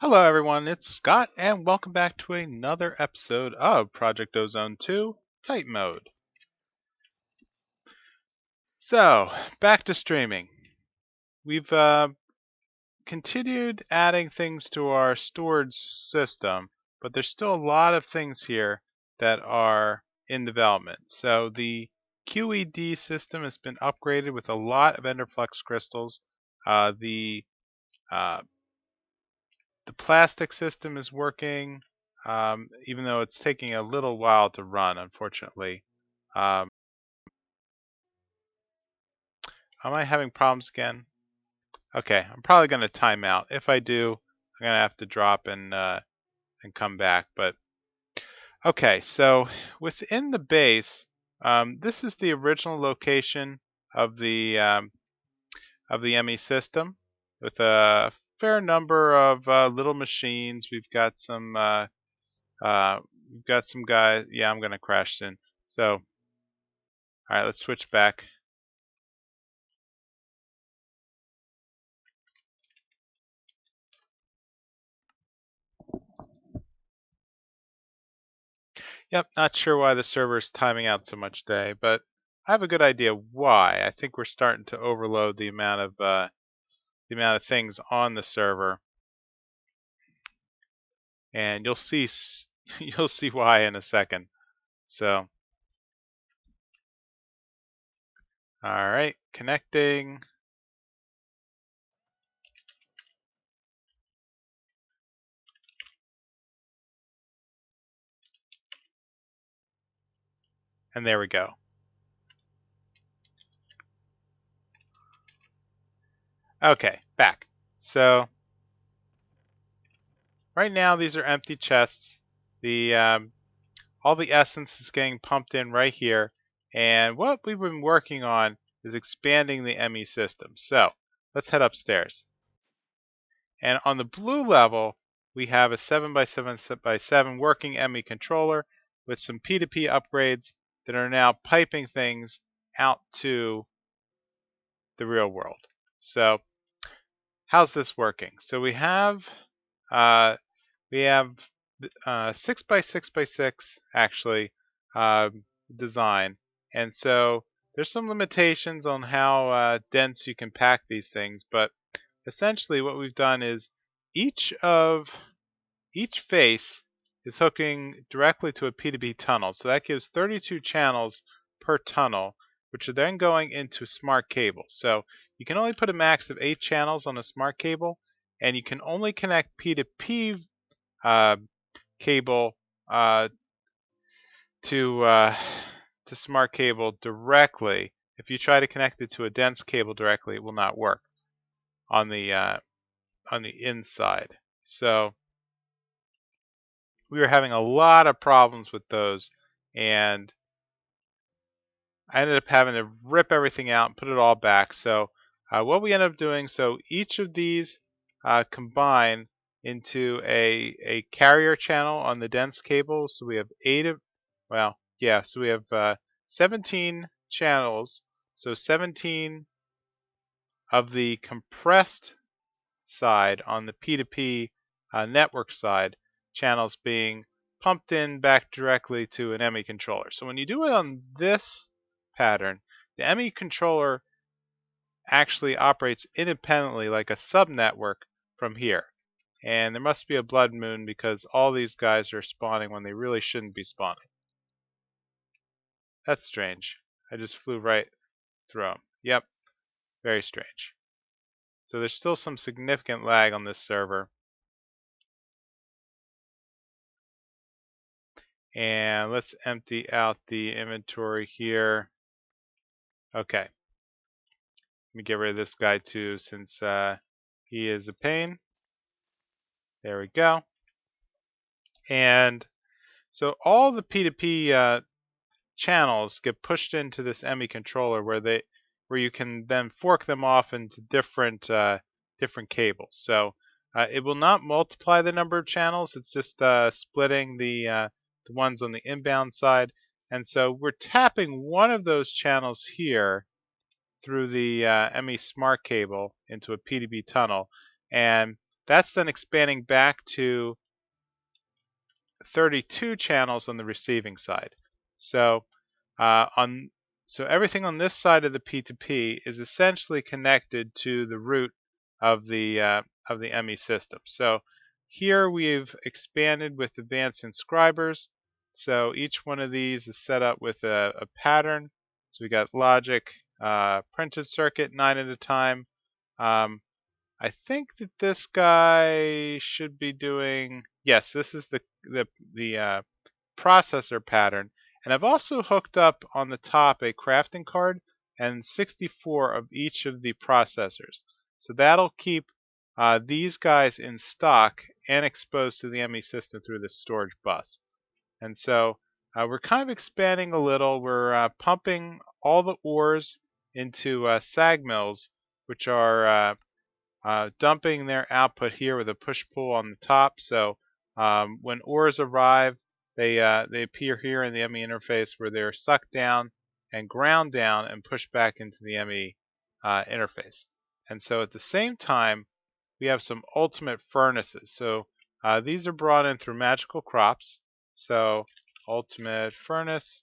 Hello everyone, it's Scott and welcome back to another episode of Project Ozone 2 Tight Mode. So, back to streaming. We've continued adding things to our storage system, but there's still a lot of things here that are in development. So the QED system has been upgraded with a lot of Enderflux crystals. Uh, the uh, The plastic system is working, even though it's taking a little while to run, unfortunately. Um, am I having problems again? Okay, I'm probably going to time out. If I do, I'm going to have to drop and come back. But okay, so within the base, this is the original location of the Emmy system with a fair number of little machines. Uh, we've got some guys. Yeah, I'm gonna crash soon. So, all right, let's switch back. Yep, not sure why the server is timing out so much today, but I have a good idea why. I think we're starting to overload the amount of things on the server, and you'll see you'll see why in a second. So, all right, connecting. And there we go. Okay, back. So right now these are empty chests. The all the essence is getting pumped in right here, and what we've been working on is expanding the ME system. So let's head upstairs. And on the blue level, we have a 7x7x7 working ME controller with some P2P upgrades that are now piping things out to the real world. So how's this working? So uh, we have 6x6x6 actually design, and so there's some limitations on how dense you can pack these things. But essentially, what we've done is each of each face is hooking directly to a P2P tunnel. So that gives 32 channels per tunnel, which are then going into smart cables. So you can only put a max of 8 channels on a smart cable, and you can only connect P2P uh, cable uh, to smart cable directly. If you try to connect it to a dense cable directly, it will not work on the inside. So we were having a lot of problems with those, and I ended up having to rip everything out and put it all back. So what we ended up doing, so each of these combine into a carrier channel on the dense cable. So we have so we have 17 channels. So 17 of the compressed side on the P2P network side channels being pumped in back directly to an Emmy controller. So when you do it on this pattern, the Emmy controller actually operates independently like a subnetwork from here. And there must be a blood moon because all these guys are spawning when they really shouldn't be spawning. That's strange. I just flew right through them. Yep, very strange. So there's still some significant lag on this server. And let's empty out the inventory here. Okay, let me get rid of this guy too since he is a pain. There we go. And so all the P2P channels get pushed into this Emmy controller where you can then fork them off into different cables. So it will not multiply the number of channels. It's just splitting the ones on the inbound side. And so we're tapping one of those channels here through the Emmy Smart cable into a P2P tunnel, and that's then expanding back to 32 channels on the receiving side. So uh, on so everything on this side of the P2P is essentially connected to the root of the Emmy system. So here we've expanded with advanced inscribers. So each one of these is set up with a pattern. So we got logic, printed circuit, 9 at a time. Um, I think that this guy should be doing, yes, this is the processor pattern. And I've also hooked up on the top a crafting card and 64 of each of the processors. So that'll keep these guys in stock and exposed to the ME system through the storage bus. And so we're kind of expanding a little. We're pumping all the ores into sag mills, which are dumping their output here with a push-pull on the top. So when ores arrive, they appear here in the ME interface where they're sucked down and ground down and pushed back into the ME interface. And so at the same time, we have some ultimate furnaces. So these are brought in through magical crops. So ultimate furnace.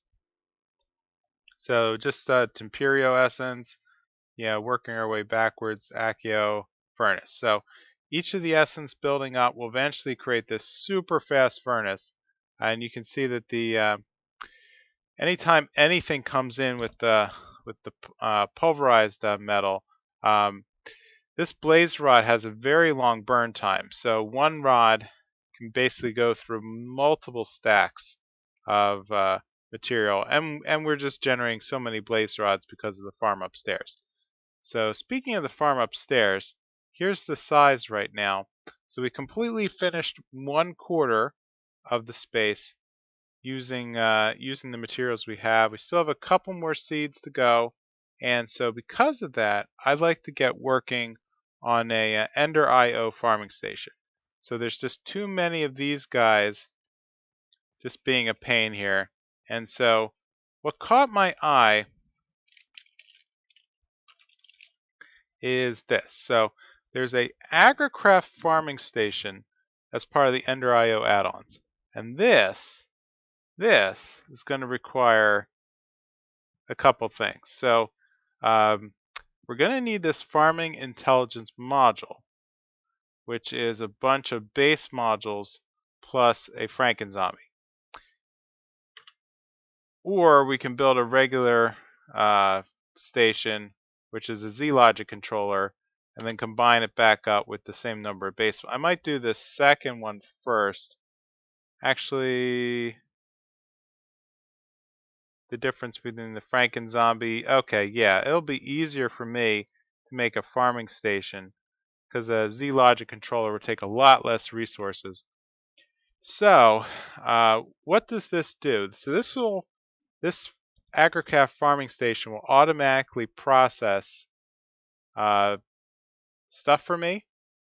So just Temperio essence, working our way backwards, Accio, furnace. So each of the essence building up will eventually create this super fast furnace. And you can see that the anytime anything comes in with the pulverized metal, um, this blaze rod has a very long burn time. So one rod can basically go through multiple stacks of material, and we're just generating so many blaze rods because of the farm upstairs. So speaking of the farm upstairs, here's the size right now. So we completely finished 1/4 of the space using the materials we have. We still have a couple more seeds to go, and so because of that, I'd like to get working on a Ender IO farming station. So there's just too many of these guys just being a pain here, and so what caught my eye is this. So there's a Agric farming station as part of the Ender IO add-ons. And this is going to require a couple things. So we're going to need this farming intelligence module, which is a bunch of base modules plus a Frankenzombie. Or we can build a regular station, which is a Z-Logic controller, and then combine it back up with the same number of base. I might do this second one first. Actually, the difference between the Frankenzombie. Okay, yeah, it'll be easier for me to make a farming station because a Z-Logic controller would take a lot less resources. So, what does this do? So this AgriCraft farming station will automatically process stuff for me.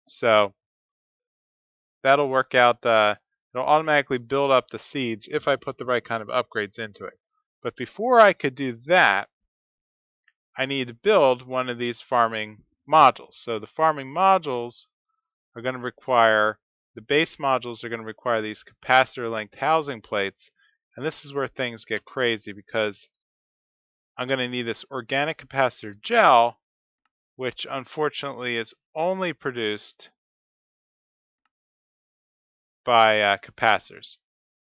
So that'll work out it'll automatically build up the seeds if I put the right kind of upgrades into it. But before I could do that, I need to build one of these farming modules. So the farming modules are going to require, the base modules are going to require these capacitor linked housing plates. And this is where things get crazy because I'm going to need this organic capacitor gel, which unfortunately is only produced by capacitors,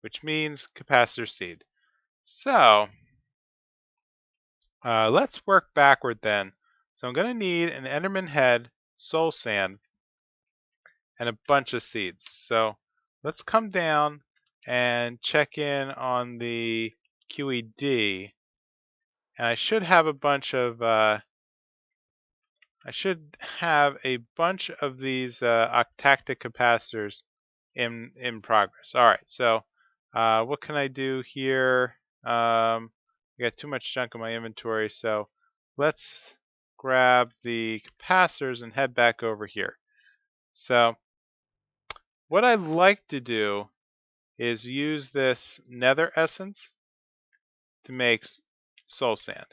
which means capacitor seed. So let's work backward then. So I'm going to need an Enderman head, soul sand, and a bunch of seeds. So let's come down and check in on the QED. And I should have a bunch of these octactic capacitors in progress. All right, so what can I do here? I got too much junk in my inventory, so let's grab the capacitors and head back over here. So what I'd like to do is use this nether essence to make soul sand.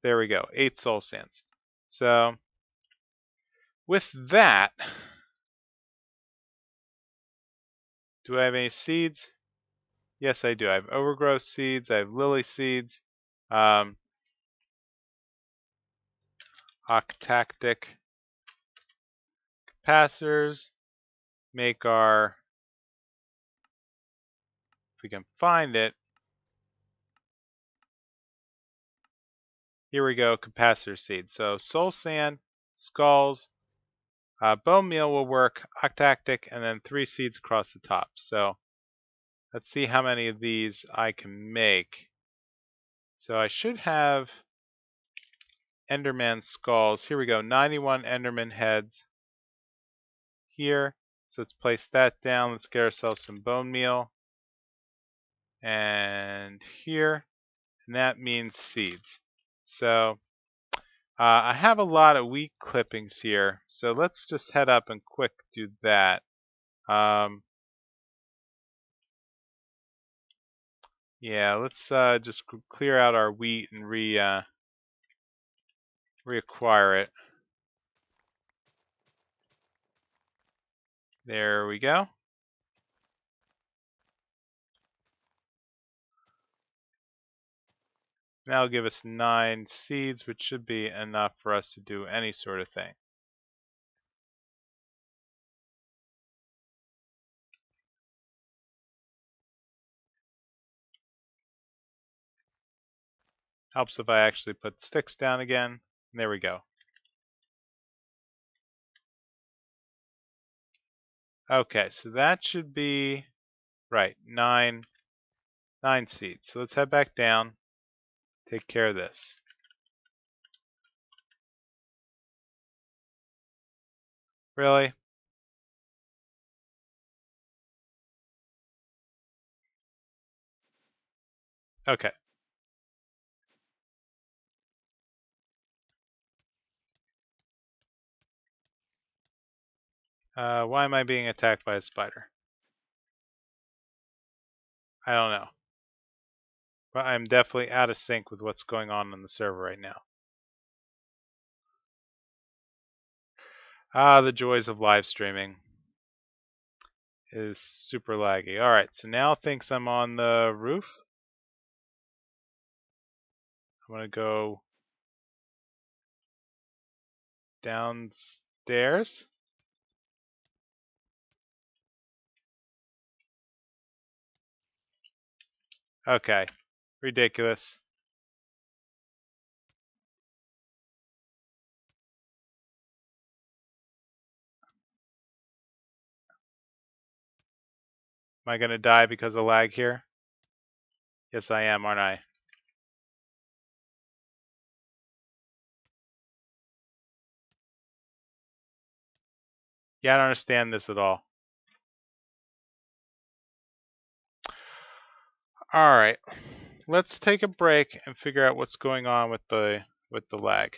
There we go, 8 soul sands. So with that, Do I have any seeds? Yes, I do. I have overgrowth seeds. I have lily seeds. Um, octactic capacitors. Make our, if we can find it, here we go, capacitor seeds. So soul sand, skulls, bone meal will work, octactic, and then 3 seeds across the top. So let's see how many of these I can make. So I should have Enderman skulls. Here we go, 91 Enderman heads here. So let's place that down. Let's get ourselves some bone meal. And here, and that means seeds. So I have a lot of wheat clippings here. So let's just head up and quick do that. Um, yeah, let's just clear out our wheat and reacquire it. There we go. That'll give us 9 seeds, which should be enough for us to do any sort of thing. Helps if I actually put sticks down again. There we go. Okay, so that should be, right, 9 seeds. So let's head back down, take care of this. Really? Okay. Why am I being attacked by a spider? I don't know. But I'm definitely out of sync with what's going on the server right now. Ah, the joys of live streaming. Is super laggy. Alright, so now it thinks I'm on the roof. I'm gonna go downstairs. Okay, ridiculous. Am I gonna die because of lag here? Yes, I am, aren't I? Yeah, I don't understand this at all. Alright, let's take a break and figure out what's going on with the lag.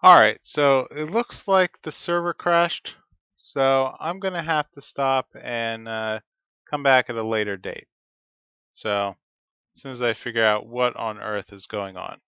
Alright, so it looks like the server crashed. So I'm going to have to stop and come back at a later date. So as soon as I figure out what on earth is going on.